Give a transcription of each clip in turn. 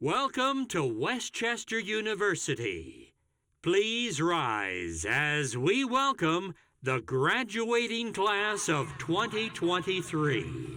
Welcome to Westchester University. Please rise as we welcome the graduating class of 2023.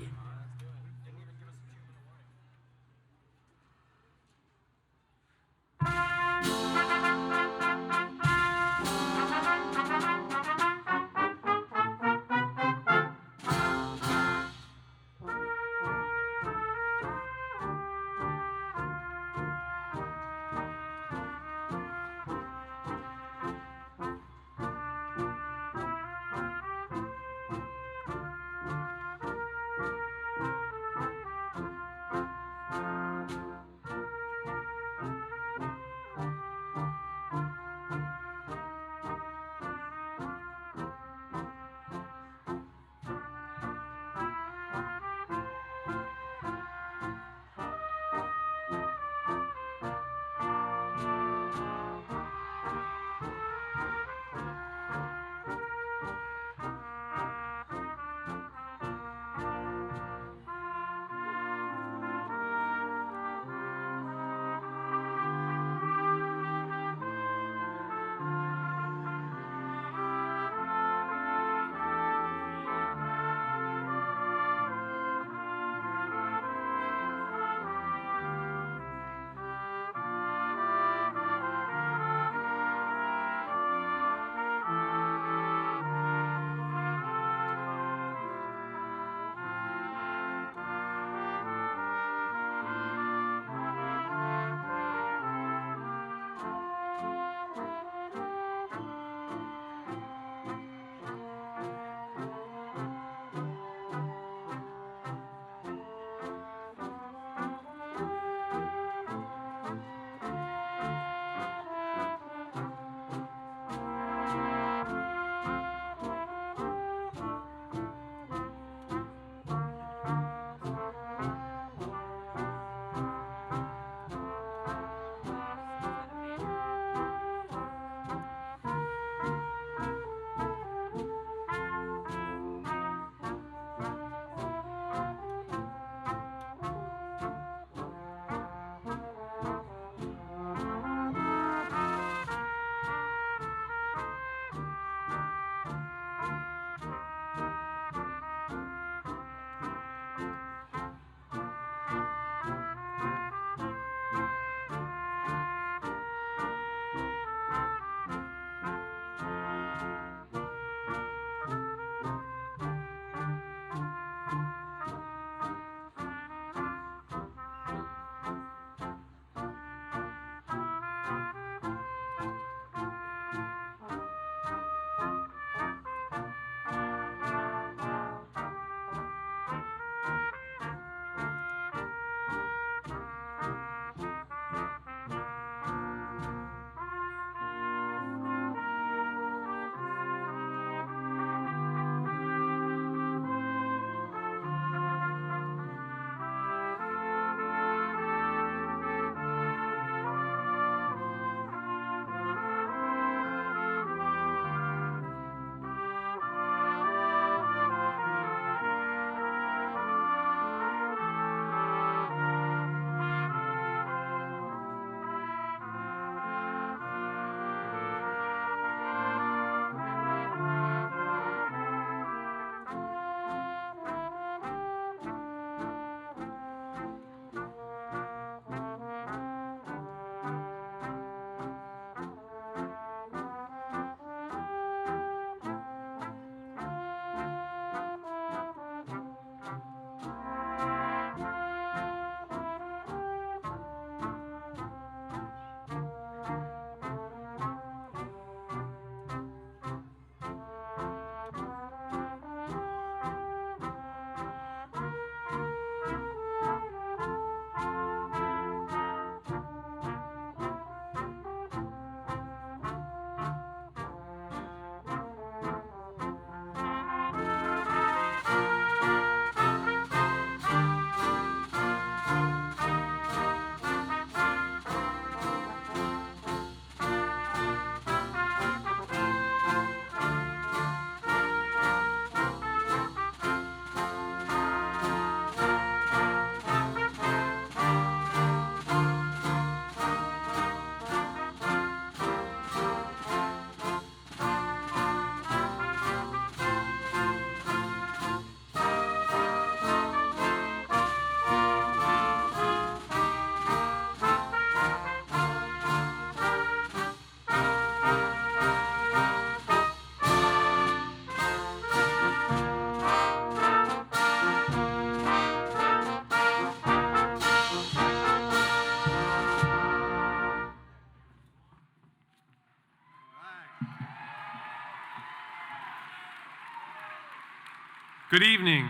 Good evening.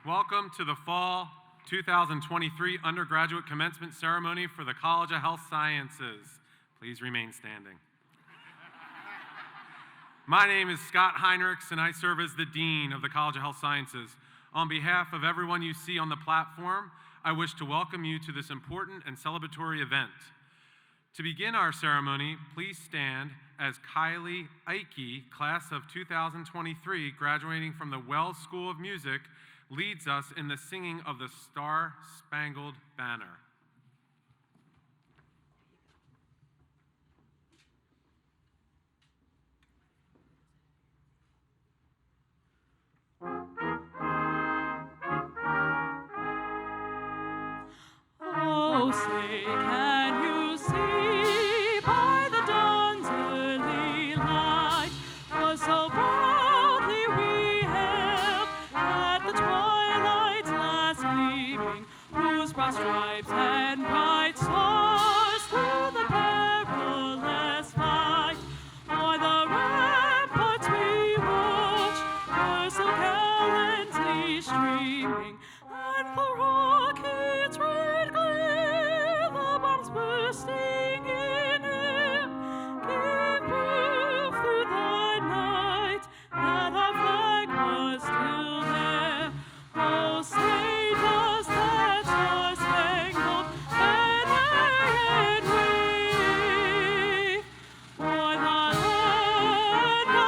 Welcome to the Fall 2023 Undergraduate Commencement Ceremony for the College of Health Sciences. Please remain standing. My name is Scott Heinrichs, and I serve as the Dean of the College of Health Sciences. On behalf of everyone you see on the platform, I wish to welcome you to this important and celebratory event. To begin our ceremony, please stand as Kylie Ike, class of 2023, graduating from the Wells School of Music, leads us in the singing of the Star-Spangled Banner. Oh, say, can you see by the dawn's early light, 'twas so proudly we hailed at the twilight's last gleaming, whose broad stripes and bright stars through the perilous fight, o'er the ramparts we watched, were so gallantly streaming, and the rockets red glare, the bombs bursting in air, gave proof through the night that our flag was still there. Oh, say does that star-spangled banner yet wave o'er the land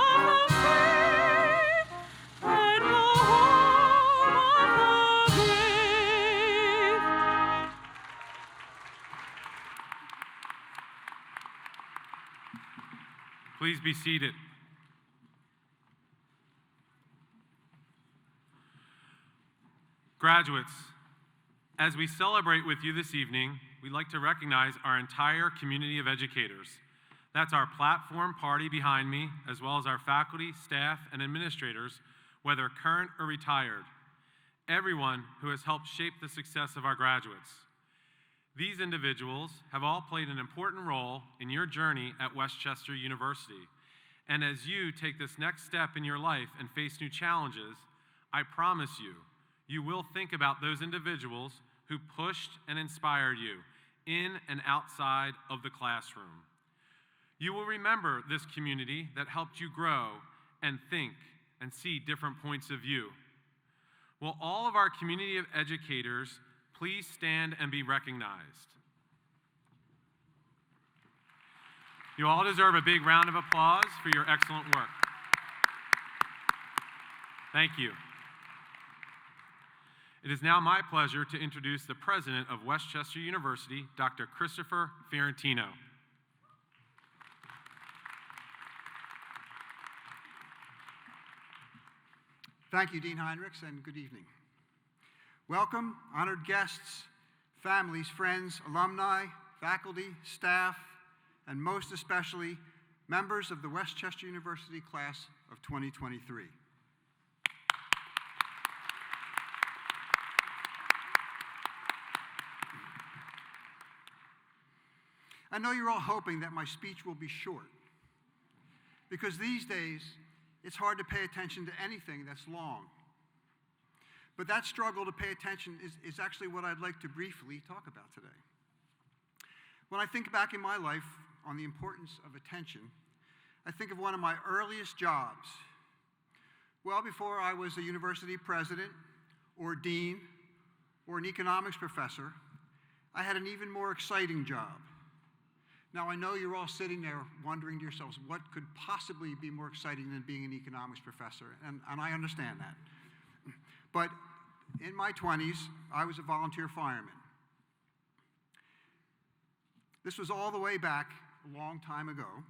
of the free and the home of the brave? Please be seated. Graduates, as we celebrate with you this evening, we'd like to recognize our entire community of educators. That's our platform party behind me, as well as our faculty, staff, and administrators, whether current or retired. Everyone who has helped shape the success of our graduates. These individuals have all played an important role in your journey at Westchester University. And as you take this next step in your life and face new challenges, I promise you, you will think about those individuals who pushed and inspired you in and outside of the classroom. You will remember this community that helped you grow and think and see different points of view. Will all of our community of educators please stand and be recognized? You all deserve a big round of applause for your excellent work. Thank you. It is now my pleasure to introduce the president of Westchester University, Dr. Christopher Fiorentino. Thank you, Dean Heinrichs, and good evening. Welcome, honored guests, families, friends, alumni, faculty, staff, and most especially, members of the Westchester University class of 2023. I know you're all hoping that my speech will be short, because these days, it's hard to pay attention to anything that's long. But that struggle to pay attention is actually what I'd like to briefly talk about today. When I think back in my life on the importance of attention, I think of one of my earliest jobs. Well before I was a university president or dean or an economics professor, I had an even more exciting job. Now, I know you're all sitting there wondering to yourselves, what could possibly be more exciting than being an economics professor? And I understand that. But in my 20s, I was a volunteer fireman. This was all the way back a long time ago.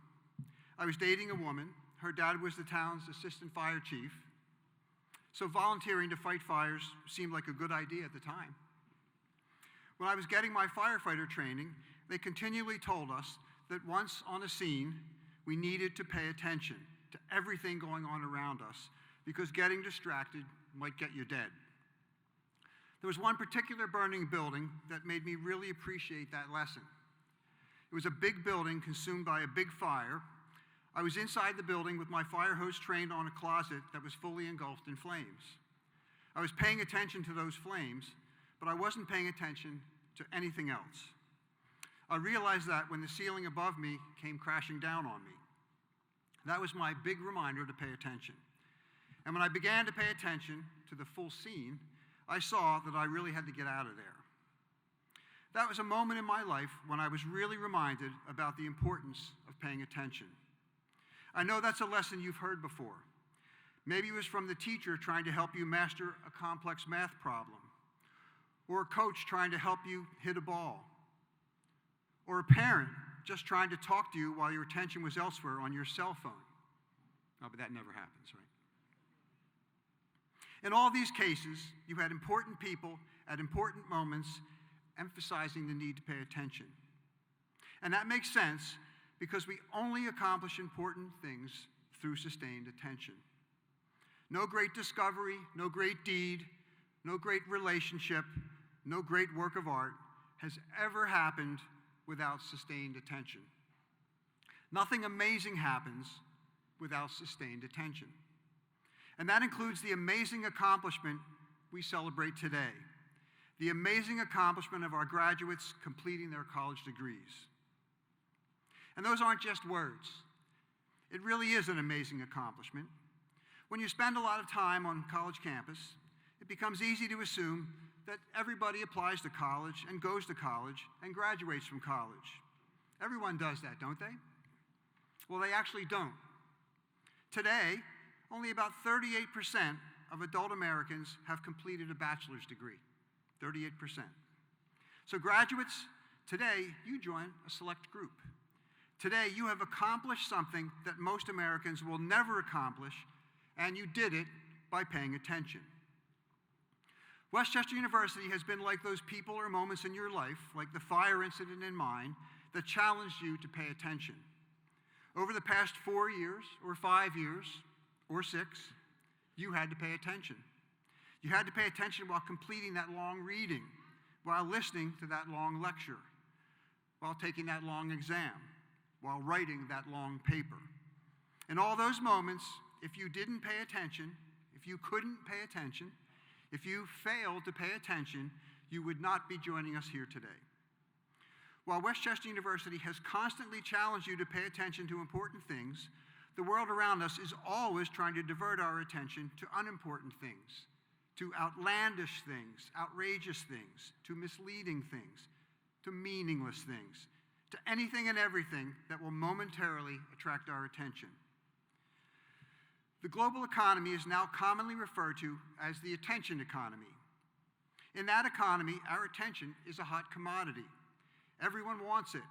I was dating a woman. Her dad was the town's assistant fire chief. So volunteering to fight fires seemed like a good idea at the time. When I was getting my firefighter training, they continually told us that once on a scene, we needed to pay attention to everything going on around us, because getting distracted might get you dead. There was one particular burning building that made me really appreciate that lesson. It was a big building consumed by a big fire. I was inside the building with my fire hose trained on a closet that was fully engulfed in flames. I was paying attention to those flames, but I wasn't paying attention to anything else. I realized that when the ceiling above me came crashing down on me. That was my big reminder to pay attention. And when I began to pay attention to the full scene, I saw that I really had to get out of there. That was a moment in my life when I was really reminded about the importance of paying attention. I know that's a lesson you've heard before. Maybe it was from the teacher trying to help you master a complex math problem, or a coach trying to help you hit a ball, or a parent just trying to talk to you while your attention was elsewhere on your cell phone. Oh, but that never happens, right? In all these cases, you had important people at important moments emphasizing the need to pay attention. And that makes sense because we only accomplish important things through sustained attention. No great discovery, no great deed, no great relationship, no great work of art has ever happened without sustained attention. Nothing amazing happens without sustained attention. And that includes the amazing accomplishment we celebrate today, the amazing accomplishment of our graduates completing their college degrees. And those aren't just words. It really is an amazing accomplishment. When you spend a lot of time on college campus, it becomes easy to assume that everybody applies to college and goes to college and graduates from college. Everyone does that, don't they? Well, they actually don't. Today, only about 38% of adult Americans have completed a bachelor's degree. 38%. So graduates, today you join a select group. Today you have accomplished something that most Americans will never accomplish, and you did it by paying attention. Westchester University has been like those people or moments in your life, like the fire incident in mine, that challenged you to pay attention. Over the past 4 years, or 5 years, or 6, you had to pay attention. You had to pay attention while completing that long reading, while listening to that long lecture, while taking that long exam, while writing that long paper. In all those moments, if you didn't pay attention, if you couldn't pay attention, if you failed to pay attention, you would not be joining us here today. While Westchester University has constantly challenged you to pay attention to important things, the world around us is always trying to divert our attention to unimportant things, to outlandish things, outrageous things, to misleading things, to meaningless things, to anything and everything that will momentarily attract our attention. The global economy is now commonly referred to as the attention economy. In that economy, our attention is a hot commodity. Everyone wants it.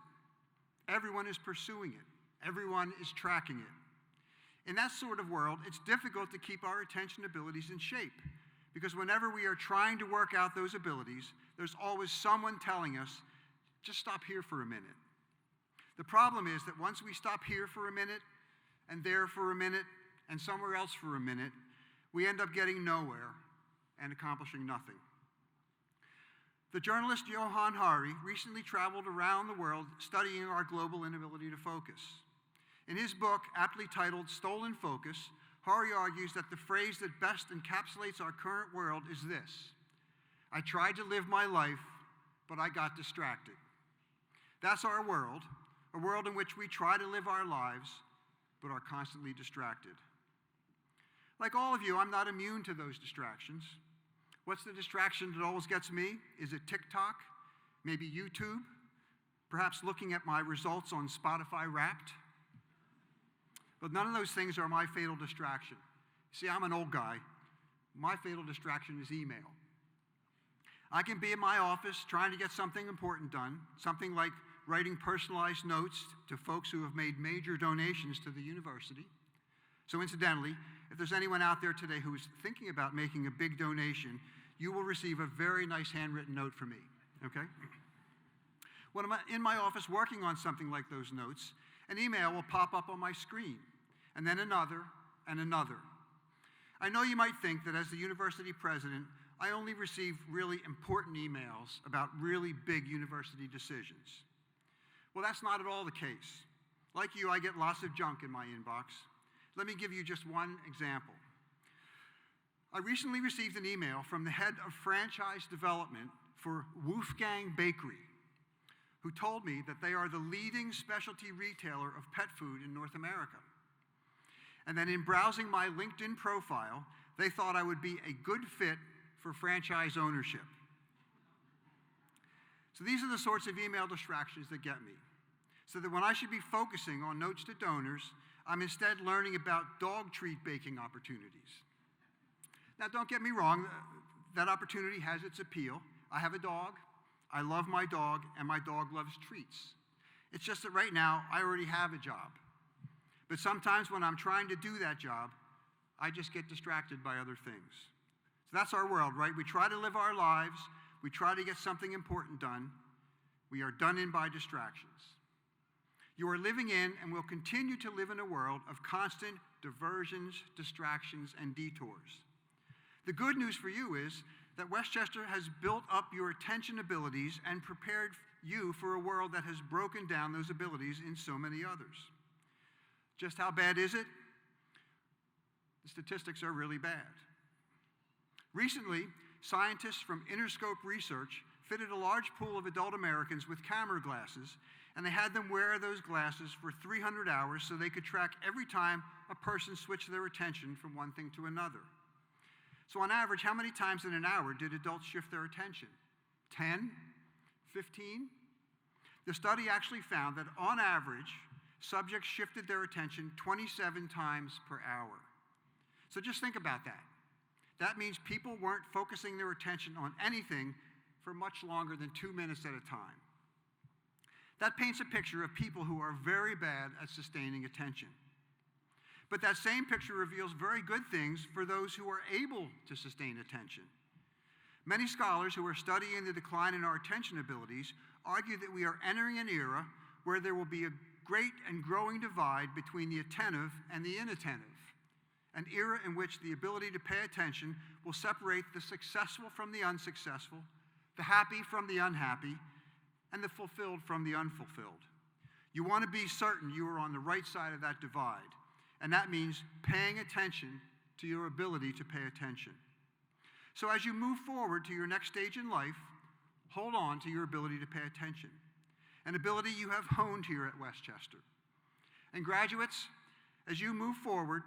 Everyone is pursuing it. Everyone is tracking it. In that sort of world, it's difficult to keep our attention abilities in shape, because whenever we are trying to work out those abilities, there's always someone telling us, just stop here for a minute. The problem is that once we stop here for a minute, and there for a minute, and somewhere else for a minute, we end up getting nowhere and accomplishing nothing. The journalist Johann Hari recently traveled around the world studying our global inability to focus. In his book, aptly titled Stolen Focus, Hari argues that the phrase that best encapsulates our current world is this: I tried to live my life, but I got distracted. That's our world, a world in which we try to live our lives, but are constantly distracted. Like all of you, I'm not immune to those distractions. What's the distraction that always gets me? Is it TikTok? Maybe YouTube? Perhaps looking at my results on Spotify Wrapped? But none of those things are my fatal distraction. See, I'm an old guy. My fatal distraction is email. I can be in my office trying to get something important done, something like writing personalized notes to folks who have made major donations to the university. So incidentally, if there's anyone out there today who is thinking about making a big donation, you will receive a very nice handwritten note from me, okay? When I'm in my office working on something like those notes, an email will pop up on my screen, and then another, and another. I know you might think that as the university president, I only receive really important emails about really big university decisions. Well, that's not at all the case. Like you, I get lots of junk in my inbox. Let me give you just one example. I recently received an email from the head of franchise development for Wolfgang Bakery, who told me that they are the leading specialty retailer of pet food in North America. And then in browsing my LinkedIn profile, they thought I would be a good fit for franchise ownership. So these are the sorts of email distractions that get me. So that when I should be focusing on notes to donors, I'm instead learning about dog treat baking opportunities. Now, don't get me wrong, that opportunity has its appeal. I have a dog, I love my dog, and my dog loves treats. It's just that right now, I already have a job. But sometimes when I'm trying to do that job, I just get distracted by other things. So that's our world, right? We try to live our lives, we try to get something important done. We are done in by distractions. You are living in and will continue to live in a world of constant diversions, distractions, and detours. The good news for you is that Westchester has built up your attention abilities and prepared you for a world that has broken down those abilities in so many others. Just how bad is it? The statistics are really bad. Recently, scientists from Interscope Research fitted a large pool of adult Americans with camera glasses, and they had them wear those glasses for 300 hours so they could track every time a person switched their attention from one thing to another. So on average, how many times in an hour did adults shift their attention? 10? 15? The study actually found that on average, subjects shifted their attention 27 times per hour. So just think about that. That means people weren't focusing their attention on anything for much longer than 2 minutes at a time. That paints a picture of people who are very bad at sustaining attention. But that same picture reveals very good things for those who are able to sustain attention. Many scholars who are studying the decline in our attention abilities argue that we are entering an era where there will be a great and growing divide between the attentive and the inattentive, an era in which the ability to pay attention will separate the successful from the unsuccessful, the happy from the unhappy, and the fulfilled from the unfulfilled. You want to be certain you are on the right side of that divide, and that means paying attention to your ability to pay attention. So as you move forward to your next stage in life, hold on to your ability to pay attention, an ability you have honed here at Westchester. And graduates, as you move forward,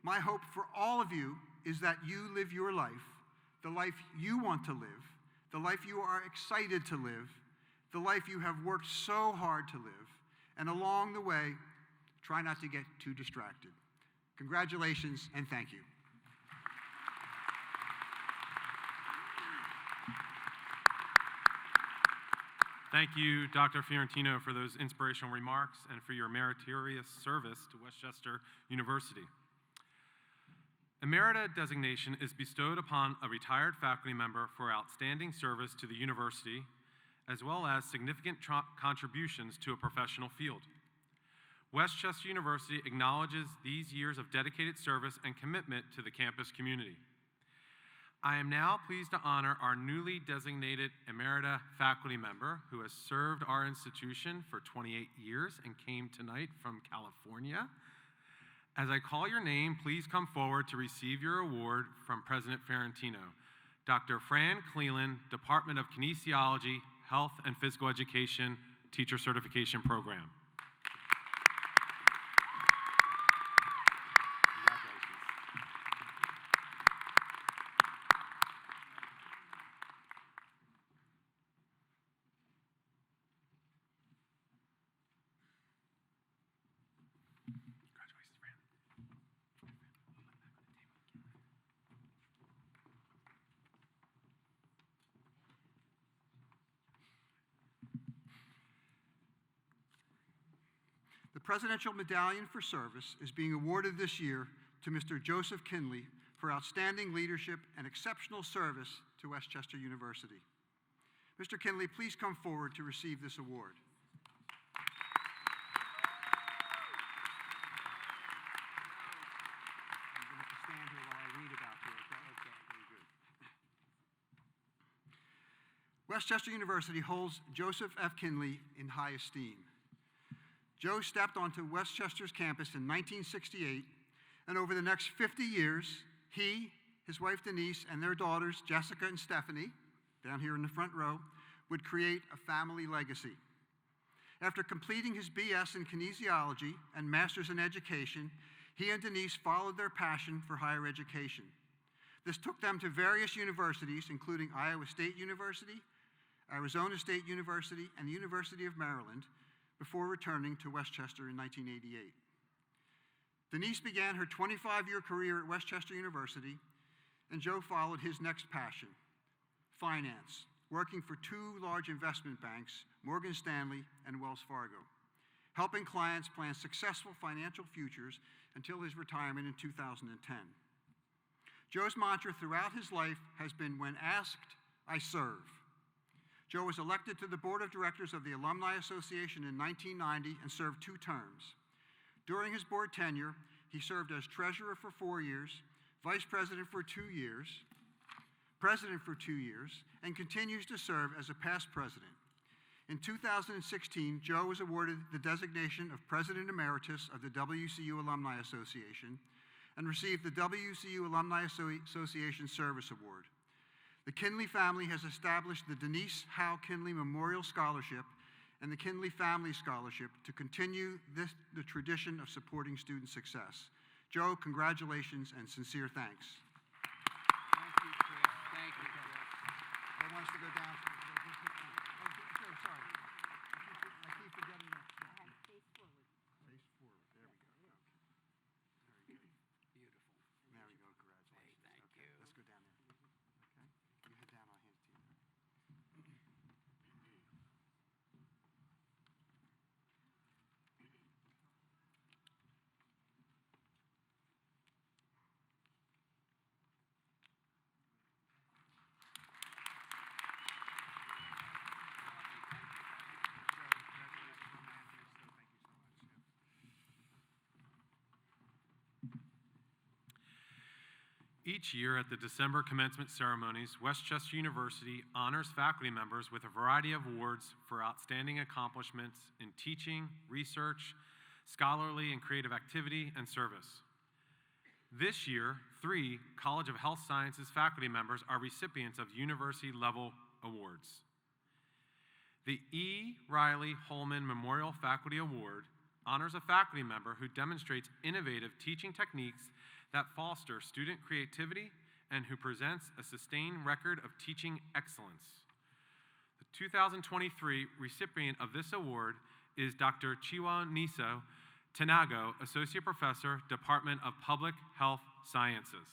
my hope for all of you is that you live your life, the life you want to live, the life you are excited to live, the life you have worked so hard to live, and along the way, try not to get too distracted. Congratulations and thank you. Thank you, Dr. Fiorentino, for those inspirational remarks and for your meritorious service to Westchester University. Emerita designation is bestowed upon a retired faculty member for outstanding service to the university, as well as significant contributions to a professional field. Westchester University acknowledges these years of dedicated service and commitment to the campus community. I am now pleased to honor our newly designated Emerita faculty member who has served our institution for 28 years and came tonight from California. As I call your name, please come forward to receive your award from President Fiorentino. Dr. Fran Cleland, Department of Kinesiology, Health and Physical Education, Teacher Certification Program. The Presidential Medallion for Service is being awarded this year to Mr. Joseph Kinley for outstanding leadership and exceptional service to Westchester University. Mr. Kinley, please come forward to receive this award. I'm going to have to stand here while I read about this. Okay, very good. Westchester University holds Joseph F. Kinley in high esteem. Joe stepped onto Westchester's campus in 1968, and over the next 50 years, he, his wife Denise, and their daughters, Jessica and Stephanie, down here in the front row, would create a family legacy. After completing his BS in kinesiology and master's in education, he and Denise followed their passion for higher education. This took them to various universities, including Iowa State University, Arizona State University, and the University of Maryland, before returning to Westchester in 1988. Denise began her 25-year career at Westchester University, and Joe followed his next passion, finance, working for two large investment banks, Morgan Stanley and Wells Fargo, helping clients plan successful financial futures until his retirement in 2010. Joe's mantra throughout his life has been, when asked, I serve. Joe was elected to the board of directors of the Alumni Association in 1990 and served 2 terms. During his board tenure, he served as treasurer for 4 years, vice president for 2 years, president for 2 years, and continues to serve as a past president. In 2016, Joe was awarded the designation of President Emeritus of the WCU Alumni Association and received the WCU Alumni Association Service Award. The Kinley family has established the Denise Howe Kinley Memorial Scholarship and the Kinley Family Scholarship to continue the tradition of supporting student success. Joe, congratulations and sincere thanks. Thank you, Chris. Thank you, Chris. Who wants to go down? Oh, sure, sorry. I keep forgetting that. Face forward. Face forward. There we go. Okay. Very good. Beautiful. There we go. Congratulations. Hey, thank Okay, you. let's go down there. Okay. You head down. I'll hand it to you. Each year at the December commencement ceremonies, Westchester University honors faculty members with a variety of awards for outstanding accomplishments in teaching, research, scholarly and creative activity, and service. This year, 3 College of Health Sciences faculty members are recipients of university-level awards. The E. Riley Holman Memorial Faculty Award honors a faculty member who demonstrates innovative teaching techniques that foster student creativity and who presents a sustained record of teaching excellence. The 2023 recipient of this award is Dr. Chiwoniso Tanago, Associate Professor, Department of Public Health Sciences.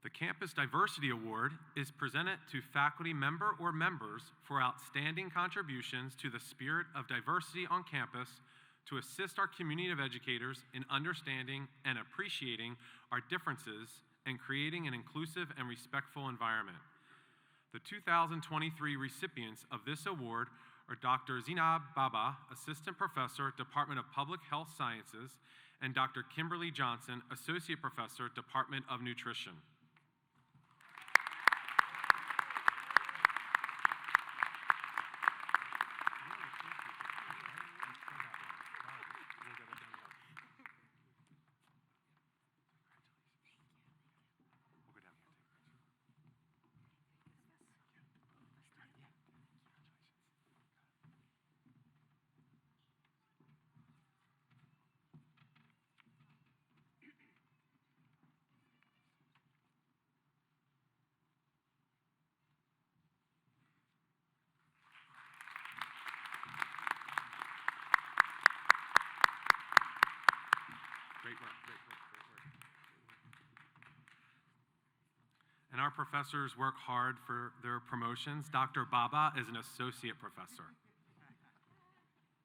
The Campus Diversity Award is presented to faculty member or members for outstanding contributions to the spirit of diversity on campus to assist our community of educators in understanding and appreciating our differences and creating an inclusive and respectful environment. The 2023 recipients of this award are Dr. Zinab Baba, Assistant Professor, Department of Public Health Sciences, and Dr. Kimberly Johnson, Associate Professor, Department of Nutrition. Great work, great work, great work. And our professors work hard for their promotions. Dr. Baba is an associate professor.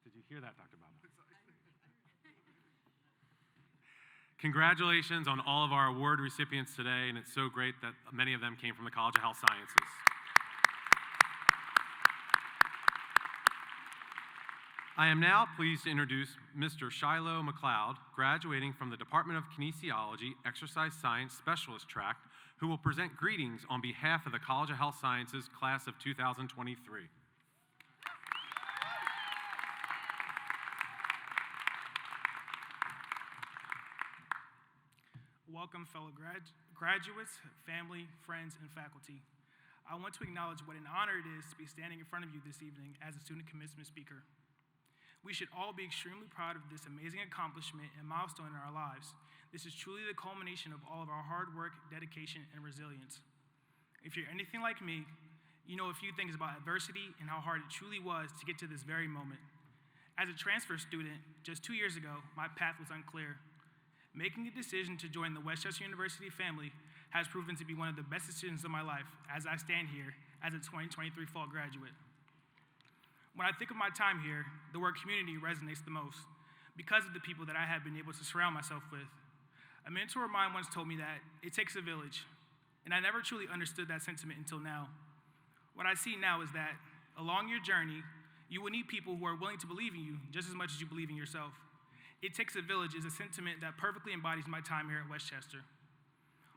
Did you hear that, Dr. Baba? Congratulations on all of our award recipients today, and it's so great that many of them came from the College of Health Sciences. I am now pleased to introduce Mr. Shiloh McLeod, graduating from the Department of Kinesiology Exercise Science Specialist track, who will present greetings on behalf of the College of Health Sciences class of 2023. Welcome, fellow graduates, family, friends, and faculty. I want to acknowledge what an honor it is to be standing in front of you this evening as a student commencement speaker. We should all be extremely proud of this amazing accomplishment and milestone in our lives. This is truly the culmination of all of our hard work, dedication, and resilience. If you're anything like me, you know a few things about adversity and how hard it truly was to get to this very moment. As a transfer student, just 2 years ago, my path was unclear. Making a decision to join the Westchester University family has proven to be one of the best decisions of my life as I stand here as a 2023 fall graduate. When I think of my time here, the word community resonates the most because of the people that I have been able to surround myself with. A mentor of mine once told me that it takes a village, and I never truly understood that sentiment until now. What I see now is that along your journey, you will need people who are willing to believe in you just as much as you believe in yourself. It takes a village is a sentiment that perfectly embodies my time here at Westchester.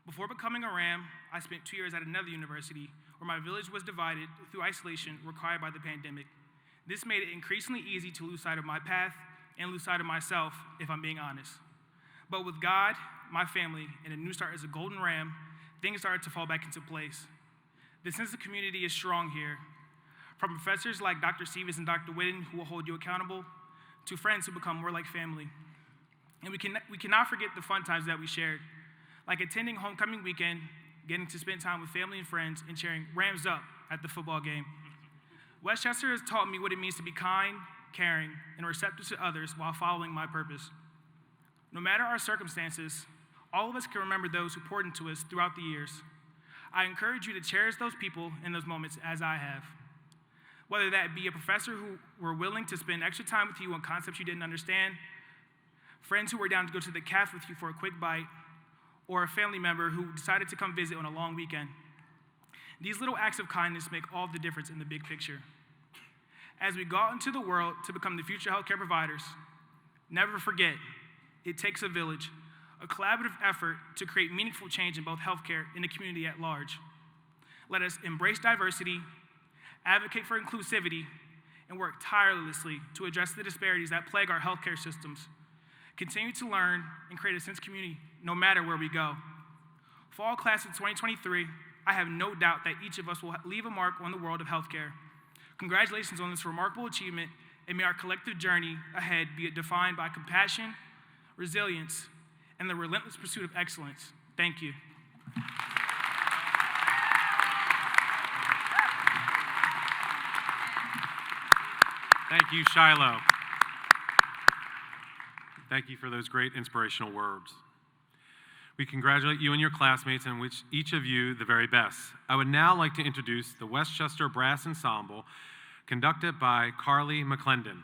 Before becoming a RAM, I spent 2 years at another university where my village was divided through isolation required by the pandemic. This made it increasingly easy to lose sight of my path and lose sight of myself, if I'm being honest. But with God, my family, and a new start as a Golden Ram, things started to fall back into place. The sense of community is strong here. From professors like Dr. Stevens and Dr. Whitten, who will hold you accountable, to friends who become more like family. And we cannot forget the fun times that we shared, like attending homecoming weekend, getting to spend time with family and friends, and cheering Rams up at the football game. Westchester has taught me what it means to be kind, caring, and receptive to others while following my purpose. No matter our circumstances, all of us can remember those who poured into us throughout the years. I encourage you to cherish those people in those moments as I have. Whether that be a professor who were willing to spend extra time with you on concepts you didn't understand, friends who were down to go to the cafe with you for a quick bite, or a family member who decided to come visit on a long weekend. These little acts of kindness make all the difference in the big picture. As we go out into the world to become the future healthcare providers, never forget, it takes a village, a collaborative effort to create meaningful change in both healthcare and the community at large. Let us embrace diversity, advocate for inclusivity, and work tirelessly to address the disparities that plague our healthcare systems. Continue to learn and create a sense of community no matter where we go. Fall class of 2023, I have no doubt that each of us will leave a mark on the world of healthcare. Congratulations on this remarkable achievement, and may our collective journey ahead be defined by compassion, resilience, and the relentless pursuit of excellence. Thank you. Thank you, Shiloh. Thank you for those great inspirational words. We congratulate you and your classmates and wish each of you the very best. I would now like to introduce the Westchester Brass Ensemble, conducted by Carly McClendon.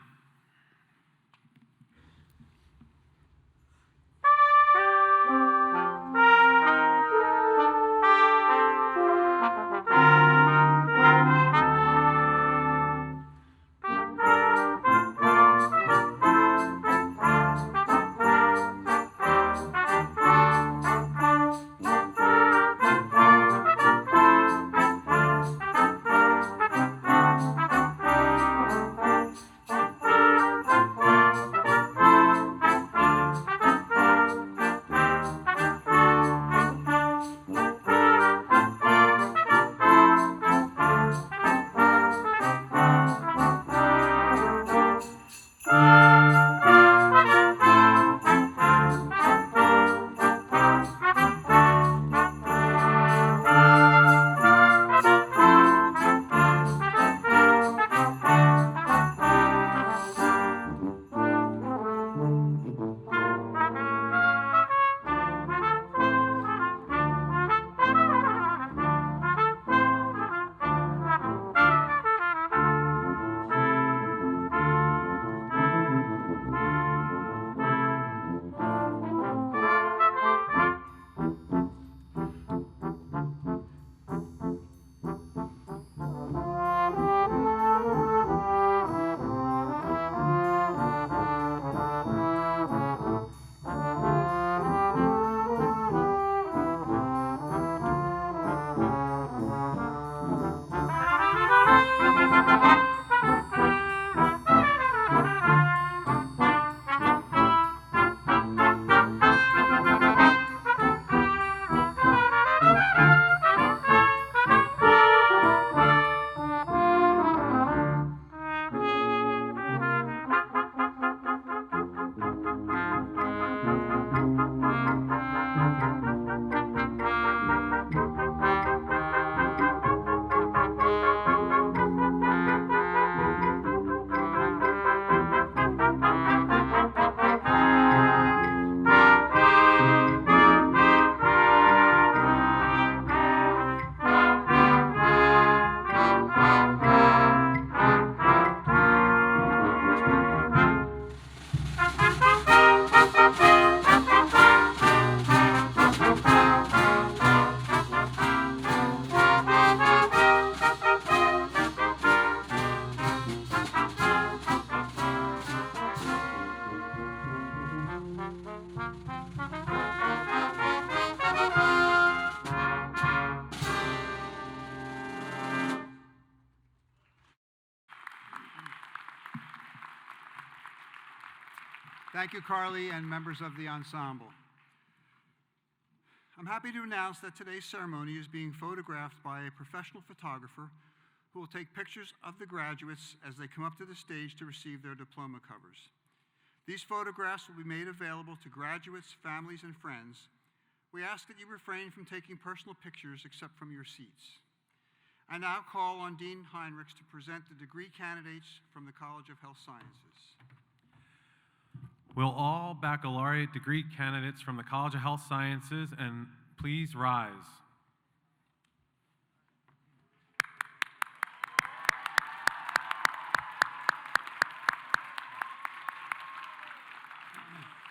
Thank you, Carly, and members of the ensemble. I'm happy to announce that today's ceremony is being photographed by a professional photographer who will take pictures of the graduates as they come up to the stage to receive their diploma covers. These photographs will be made available to graduates, families, and friends. We ask that you refrain from taking personal pictures except from your seats. I now call on Dean Heinrichs to present the degree candidates from the College of Health Sciences. Will all baccalaureate degree candidates from the College of Health Sciences and please rise.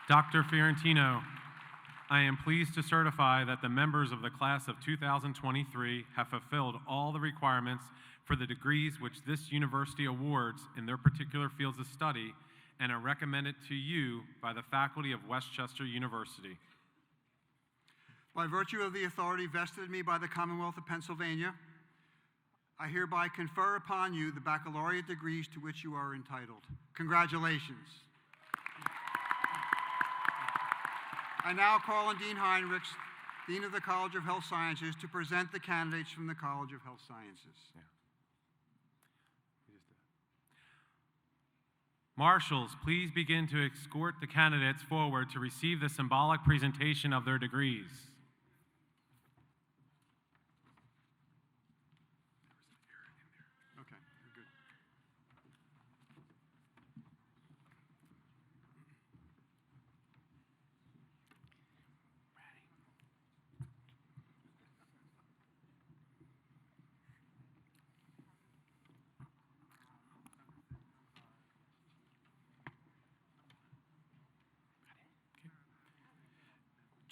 Dr. Fiorentino, I am pleased to certify that the members of the class of 2023 have fulfilled all the requirements for the degrees which this university awards in their particular fields of study and are recommended to you by the faculty of Westchester University. By virtue of the authority vested in me by the Commonwealth of Pennsylvania, I hereby confer upon you the baccalaureate degrees to which you are entitled. Congratulations. I now call on Dean Heinrichs, Dean of the College of Health Sciences, to present the candidates from the College of Health Sciences. Yeah. Marshals, please begin to escort the candidates forward to receive the symbolic presentation of their degrees. Okay, you're good.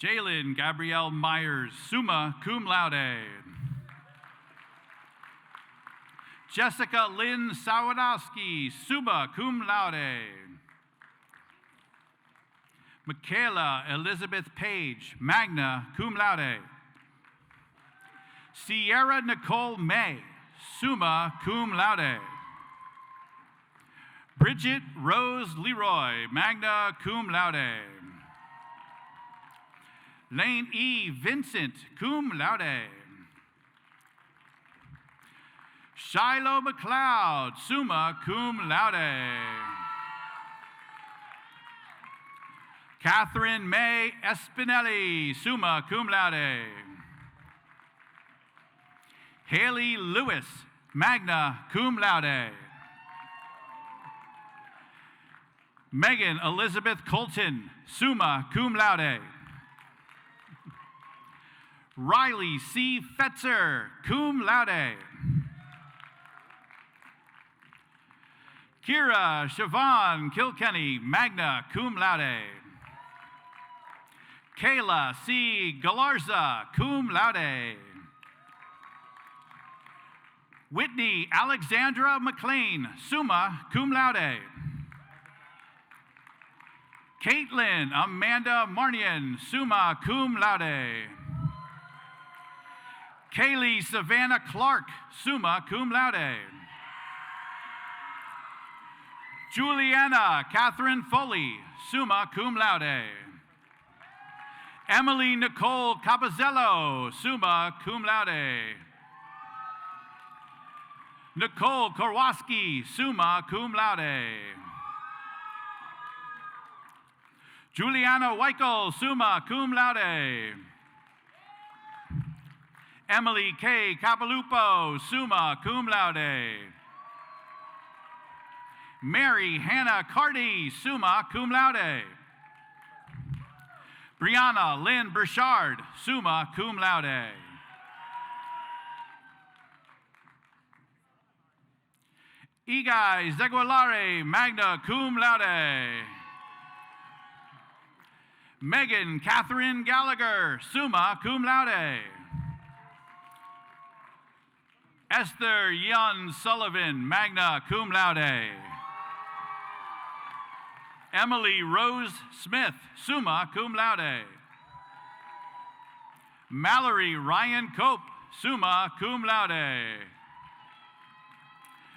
Jalen Gabrielle Myers, summa cum laude. Jessica Lynn Sawadowski, summa cum laude. Michaela Elizabeth Page, magna cum laude. Sierra Nicole May, summa cum laude. Bridget Rose Leroy, magna cum laude. Lane E. Vincent, cum laude. Shiloh McLeod, summa cum laude. Catherine May Espinelli, summa cum laude. Haley Lewis, magna cum laude. Megan Elizabeth Colton, summa cum laude. Riley C. Fetzer, cum laude. Kira Siobhan Kilkenny, magna cum laude. Kayla C. Galarza, cum laude. Whitney Alexandra McLean, summa cum laude. Caitlin Amanda Marnian, summa cum laude. Kaylee Savannah Clark, summa cum laude. Juliana Catherine Foley, summa cum laude. Emily Nicole Capazello, summa cum laude. Nicole Korwaski, summa cum laude. Juliana Weichel, summa cum laude. Emily K. Capalupo, summa cum laude. Mary Hannah Cardy, summa cum laude. Brianna Lynn Burchard, summa cum laude. Igai Zegualare, magna cum laude. Megan Catherine Gallagher, summa cum laude. Esther Yun Sullivan, magna cum laude. Emily Rose Smith, summa cum laude. Mallory Ryan Cope, summa cum laude.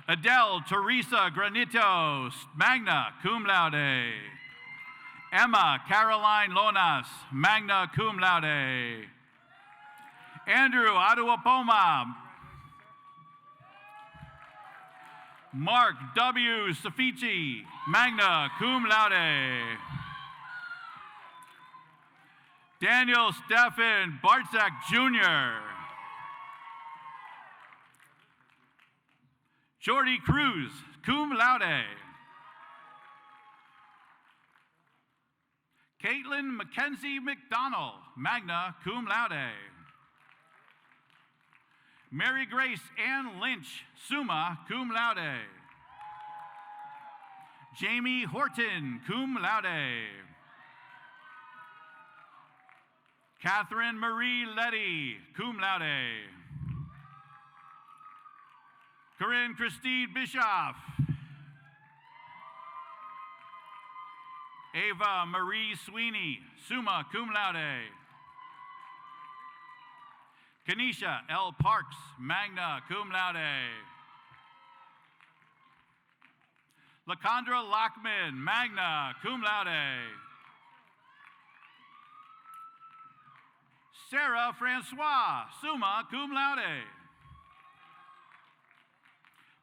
Adele Teresa Granito, magna cum laude. Emma Caroline Lonas, magna cum laude. Andrew Aduapoma. Mark W. Safici, magna cum laude. Daniel Stephan Bartzak Jr. Jordy Cruz, cum laude. Caitlin Mackenzie McDonald, magna cum laude. Mary Grace Ann Lynch, summa cum laude. Jamie Horton, cum laude. Catherine Marie Letty, cum laude. Corinne Christine Bischoff. Ava Marie Sweeney, summa cum laude. Kenesha L. Parks, magna cum laude. LaCondra Lockman, magna cum laude. Sarah Francois, summa cum laude.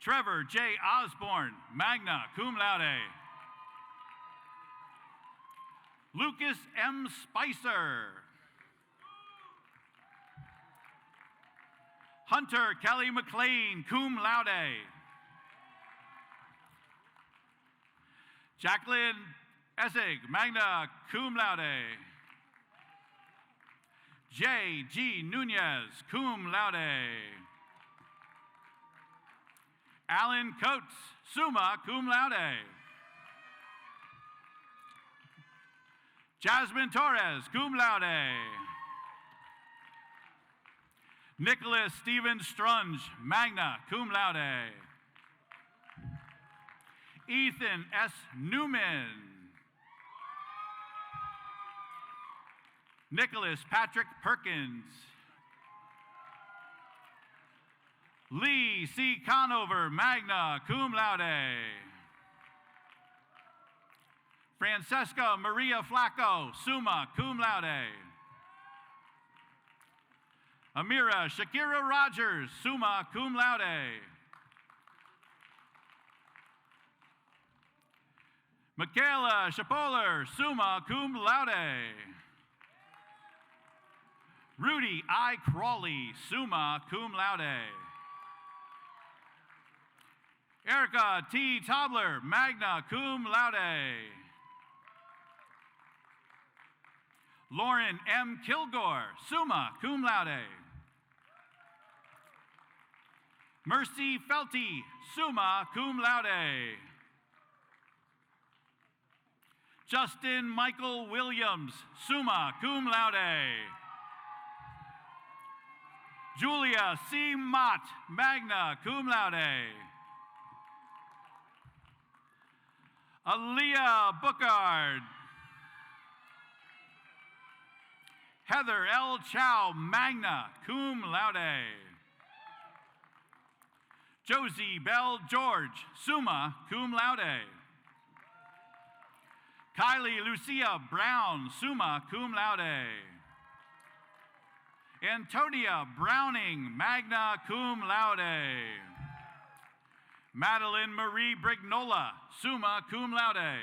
Trevor J. Osborne, magna cum laude. Lucas M. Spicer. Hunter Kelly McLean, cum laude. Jacqueline Essig, magna cum laude. J. G. Nunez, cum laude. Alan Coates, summa cum laude. Jasmine Torres, cum laude. Nicholas Stephen Strunge, magna cum laude. Ethan S. Newman. Nicholas Patrick Perkins. Lee C. Conover, magna cum laude. Francesca Maria Flacco, summa cum laude. Amira Shakira Rogers, summa cum laude. Michaela Shapoler, summa cum laude. Rudy I. Crawley, summa cum laude. Erica T. Tobler, magna cum laude. Lauren M. Kilgore, summa cum laude. Mercy Felty, summa cum laude. Justin Michael Williams, summa cum laude. Julia C. Mott, magna cum laude. Aaliyah Bookard. Heather L. Chow, magna cum laude. Josie Bell George, summa cum laude. Kylie Lucia Brown, summa cum laude. Antonia Browning, magna cum laude. Madeline Marie Brignola, summa cum laude.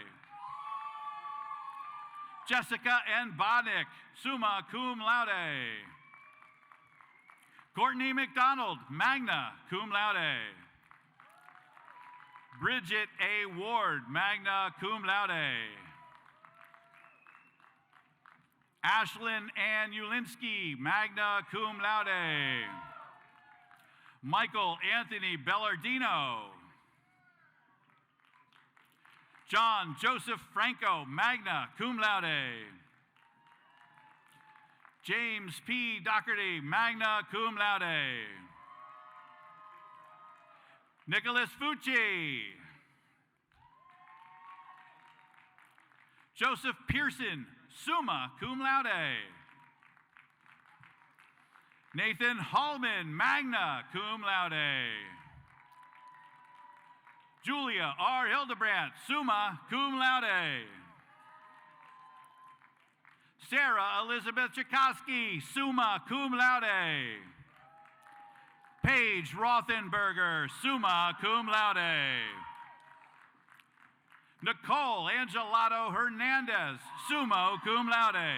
Jessica N. Bodnick, summa cum laude. Courtney McDonald, magna cum laude. Bridget A. Ward, magna cum laude. Ashlyn Ann Ulinsky, magna cum laude. Michael Anthony Bellardino. John Joseph Franco, magna cum laude. James P. Doherty, magna cum laude. Nicholas Fucci. Joseph Pearson, summa cum laude. Nathan Hallman, magna cum laude. Julia R. Hildebrandt, summa cum laude. Sarah Elizabeth Chakosky, summa cum laude. Paige Rothenberger, summa cum laude. Nicole Angelato Hernandez, summa cum laude.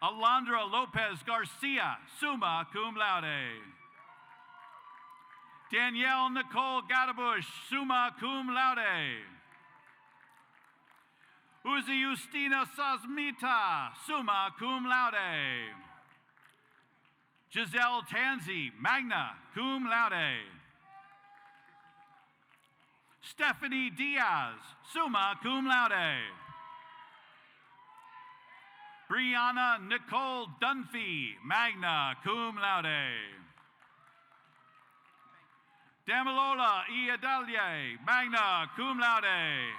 Alondra Lopez Garcia, summa cum laude. Danielle Nicole Gadabush, summa cum laude. Uzi Justina Sazmita, summa cum laude. Giselle Tanzi, magna cum laude. Stephanie Diaz, summa cum laude. Brianna Nicole Dunphy, magna cum laude. Damilola Iadalie, magna cum laude.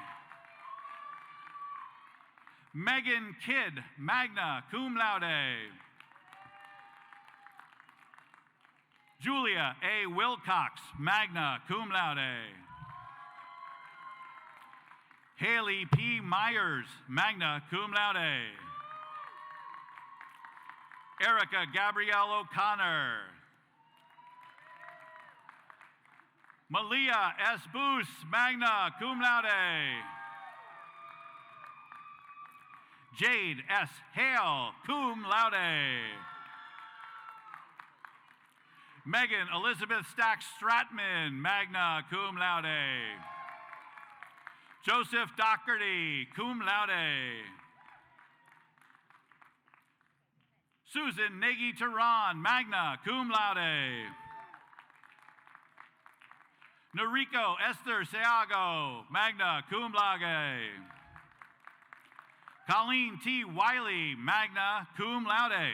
Megan Kidd, magna cum laude. Julia A. Wilcox, magna cum laude. Haley P. Myers, magna cum laude. Erica Gabrielle O'Connor. Malia S. Boos, magna cum laude. Jade S. Hale, cum laude. Megan Elizabeth Stack Stratman, magna cum laude. Joseph Doherty, cum laude. Susan Nagy Tehran, magna cum laude. Noriko Esther Seago, magna cum laude. Colleen T. Wiley, magna cum laude.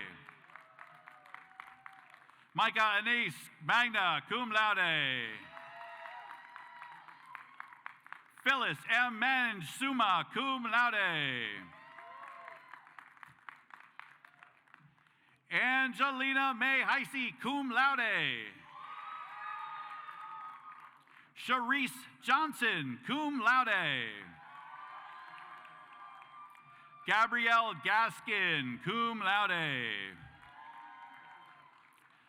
Micah Anise, magna cum laude. Phyllis M. Menge, summa cum laude. Angelina May Heisey, cum laude. Sharice Johnson, cum laude. Gabrielle Gaskin, cum laude.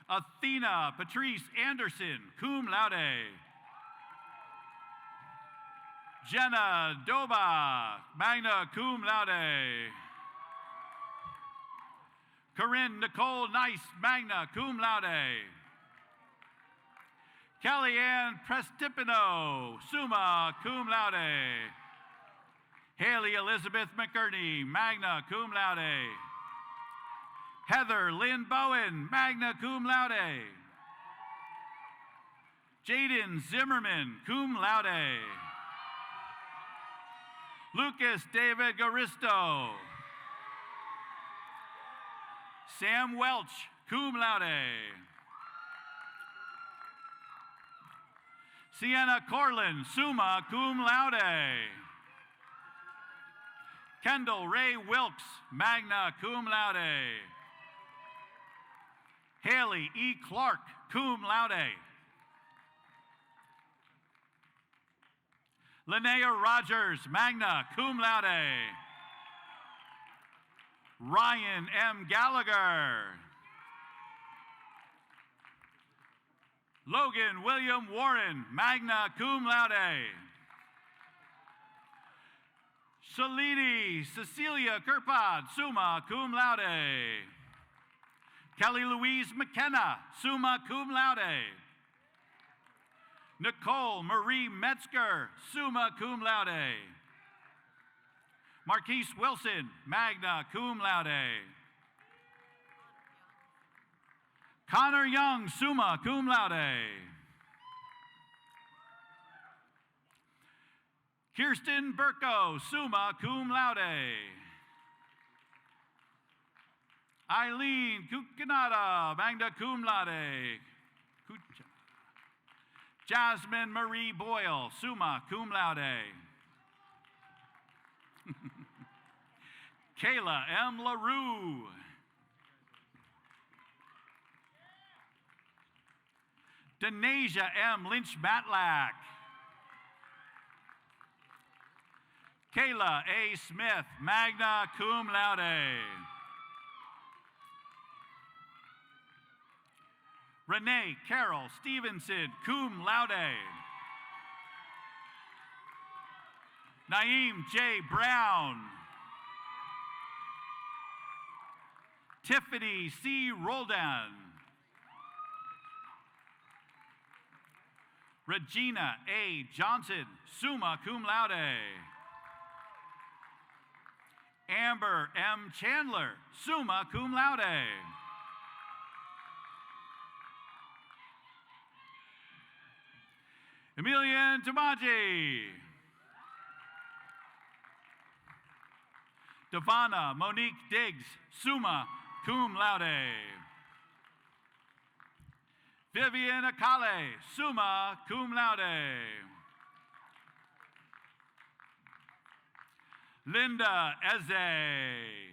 Athena Patrice Anderson, cum laude. Jenna Doba, magna cum laude. Corinne Nicole Nice, magna cum laude. Kellyanne Prestipino, summa cum laude. Haley Elizabeth McCurney, magna cum laude. Heather Lynn Bowen, magna cum laude. Jaden Zimmerman, cum laude. Lucas David Garisto. Sam Welch, cum laude. Sienna Corlin, summa cum laude. Kendall Ray Wilkes, magna cum laude. Haley E. Clark, cum laude. Linnea Rogers, magna cum laude. Ryan M. Gallagher. Logan William Warren, magna cum laude. Shalini Cecilia Kirpad, summa cum laude. Kelly Louise McKenna, summa cum laude. Nicole Marie Metzger, summa cum laude. Marquise Wilson, magna cum laude. Connor Young, summa cum laude. Kirsten Burko, summa cum laude. Eileen Kukanada, magna cum laude. Jasmine Marie Boyle, summa cum laude. Kayla M. LaRue. Denasia M. Lynch Matlack. Kayla A. Smith, magna cum laude. Renee Carol Stevenson, cum laude. Naeem J. Brown. Tiffany C. Roldan. Regina A. Johnson, summa cum laude. Amber M. Chandler, summa cum laude. Emilian Tomaji. Devana Monique Diggs, summa cum laude. Vivian Akale, summa cum laude. Linda Eze.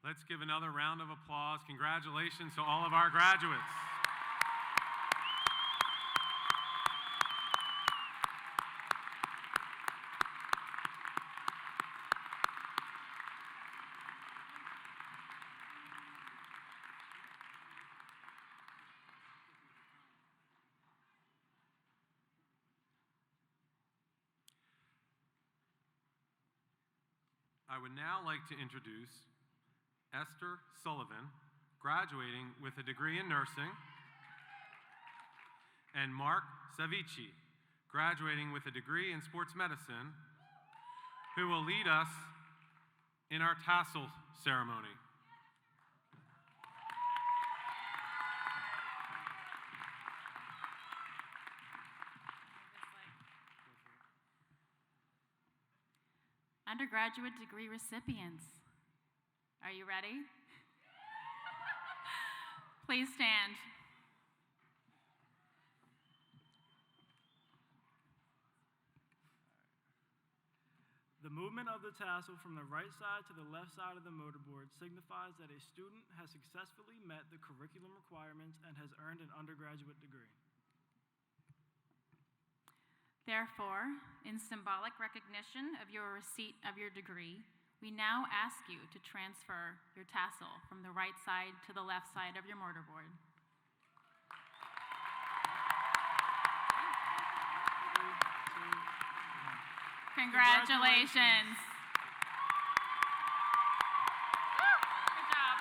Let's give another round of applause. Congratulations to all of our graduates. I would now like to introduce Esther Sullivan, graduating with a degree in nursing, and Mark Savici, graduating with a degree in sports medicine, who will lead us in our tassel ceremony. Undergraduate degree recipients. Are you ready? Please stand. The movement of the tassel from the right side to the left side of the motorboard signifies that a student has successfully met the curriculum requirements and has earned an undergraduate degree. Therefore, in symbolic recognition of your receipt of your degree, we now ask you to transfer your tassel from the right side to the left side of your mortarboard. Congratulations. Good job.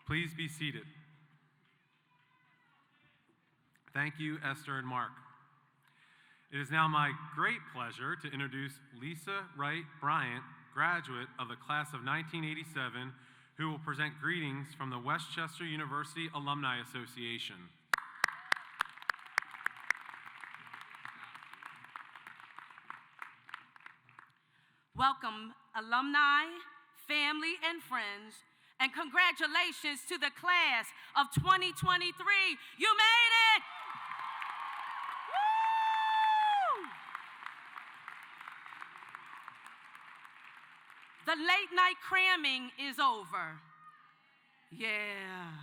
Please be seated. Thank you, Esther and Mark. It is now my great pleasure to introduce Lisa Wright Bryant, graduate of the class of 1987, who will present greetings from the Westchester University Alumni Association. Welcome, alumni, family, and friends, and congratulations to the class of 2023. You made it! Woo! The late night cramming is over. Yeah.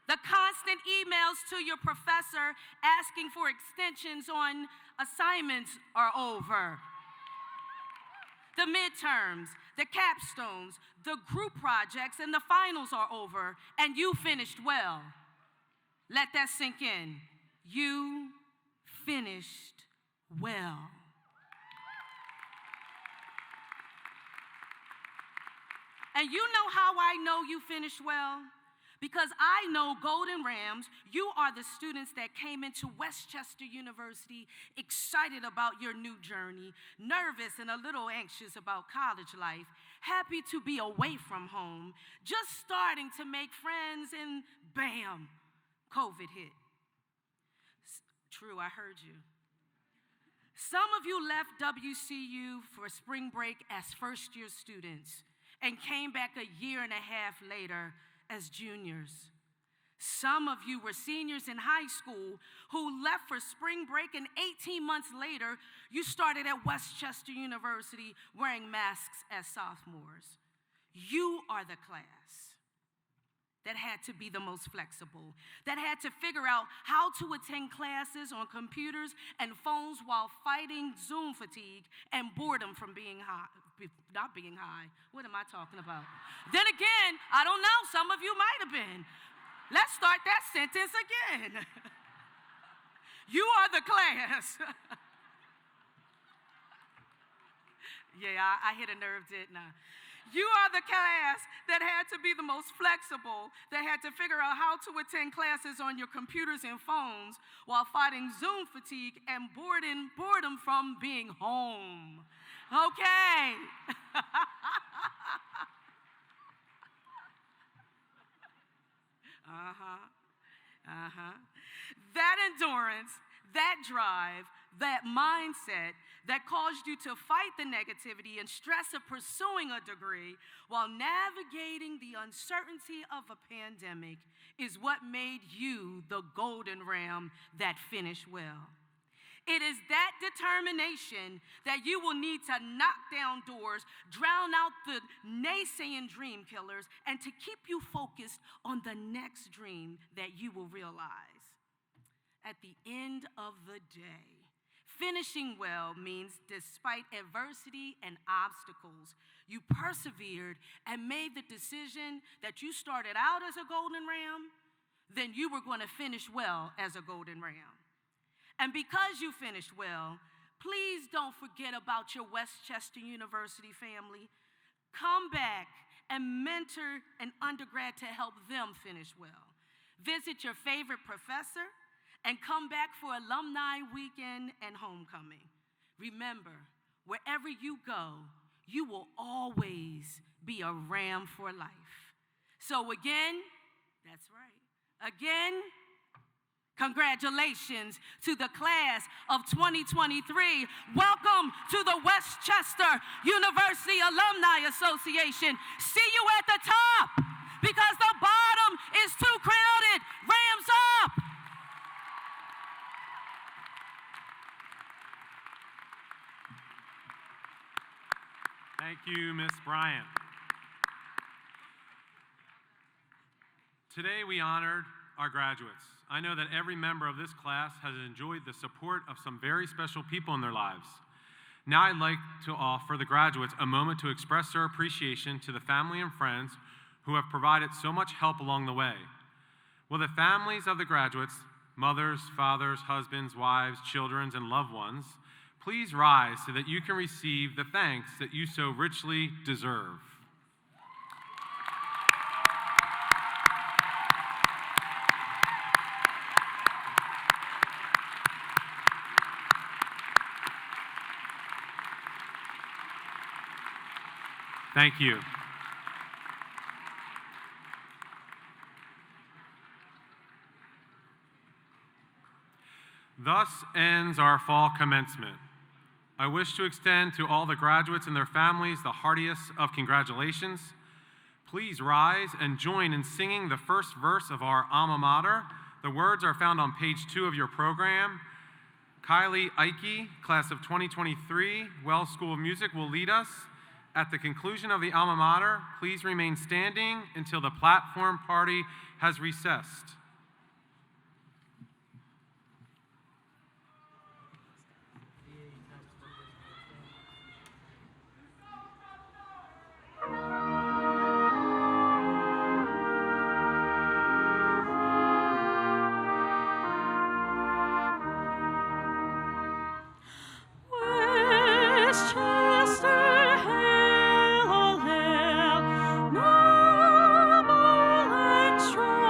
The constant emails to your professor asking for extensions on assignments are over. The midterms, the capstones, the group projects, and the finals are over, and you finished well. Let that sink in. You finished well. And you know how I know you finished well? Because I know, Golden Rams, you are the students that came into Westchester University excited about your new journey, nervous and a little anxious about college life, happy to be away from home, just starting to make friends, and bam, COVID hit. True, I heard you. Some of you left WCU for spring break as first-year students and came back a year and a half later as juniors. Some of you were seniors in high school who left for spring break, and 18 months later, you started at Westchester University wearing masks as sophomores. You are the class that had to be the most flexible, that had to figure out how to attend classes on computers and phones while fighting Zoom fatigue and boredom from being high. Not being high. What am I talking about? Then again, I don't know. Some of you might have been. Let's start that sentence again. You are the class. Yeah, I hit a nerve, didn't I? You are the class that had to be the most flexible, that had to figure out how to attend classes on your computers and phones while fighting Zoom fatigue and boredom from being home. Okay. That endurance, that drive, that mindset that caused you to fight the negativity and stress of pursuing a degree while navigating the uncertainty of a pandemic is what made you the Golden Ram that finished well. It is that determination that you will need to knock down doors, drown out the naysaying dream killers, and to keep you focused on the next dream that you will realize. At the end of the day, finishing well means despite adversity and obstacles, you persevered and made the decision that you started out as a Golden Ram, then you were going to finish well as a Golden Ram. And because you finished well, please don't forget about your Westchester University family. Come back and mentor an undergrad to help them finish well. Visit your favorite professor and come back for alumni weekend and homecoming. Remember, wherever you go, you will always be a Ram for life. So again, that's right, again, congratulations to the class of 2023. Welcome to the Westchester University Alumni Association. See you at the top, because the bottom is too crowded. Rams up! Thank you, Ms. Bryant. Today we honored our graduates. I know that every member of this class has enjoyed the support of some very special people in their lives. Now I'd like to offer the graduates a moment to express their appreciation to the family and friends who have provided so much help along the way. Will the families of the graduates, mothers, fathers, husbands, wives, children, and loved ones, please rise so that you can receive the thanks that you so richly deserve. Thank you. Thus ends our fall commencement. I wish to extend to all the graduates and their families the heartiest of congratulations. Please rise and join in singing the first verse of our alma mater. The words are found on page 2 of your program. Kylie Ike, class of 2023, Wells School of Music, will lead us. At the conclusion of the alma mater, please remain standing until the platform party has recessed. Westchester, hail, all hail, noble and strong.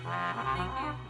Thank you.